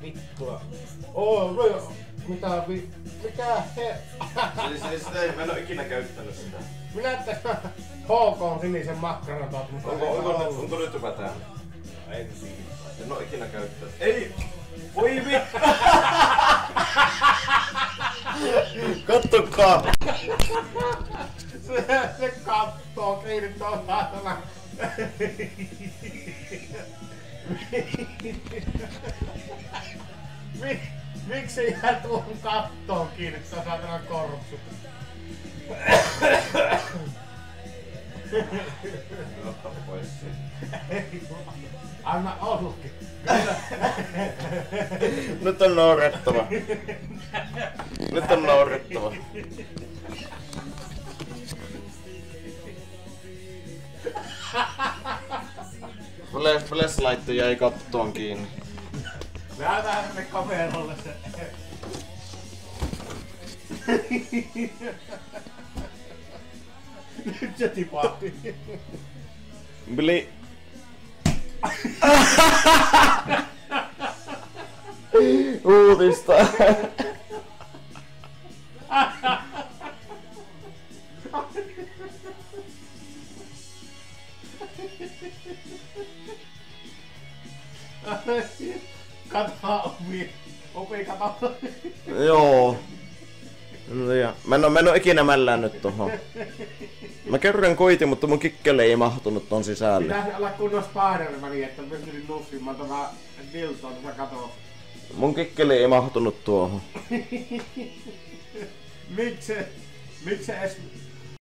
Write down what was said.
vittua. Mikä he... Mä en oo ikinä käyttänyt sitä. Minä näyttäis HK sinisen makkaran taas, mutta Onko nyt jopa täällä? en tiedä. En oo ikinä käyttänyt. Ei! Voi vittu! Kattokaa! Se kattoo kiinni tuon saatana. Miksi jää tuohon kattoon kiinni tuon saatana korpsu? Ottaa pois siitä. Anna ollutkin. Nyt on naurettava. Nyt on naurettava. Flashlight jäi kattoon kiinni. Näytään sinne kamerolle se. Nyt se tipahti. Bli. Uutista. Kato ovi kato. Joo. Mä en oo ikinä mällännyt tohon. Mä kerran koitin, mutta mun kikkele ei mahtunut ton sisälle. Pitäisi olla kunnon Spider-Man, että pystyisin nussimaan tota diltoa tuota katoa. Mun kikkele ei mahtunut tuohon. Miksi edes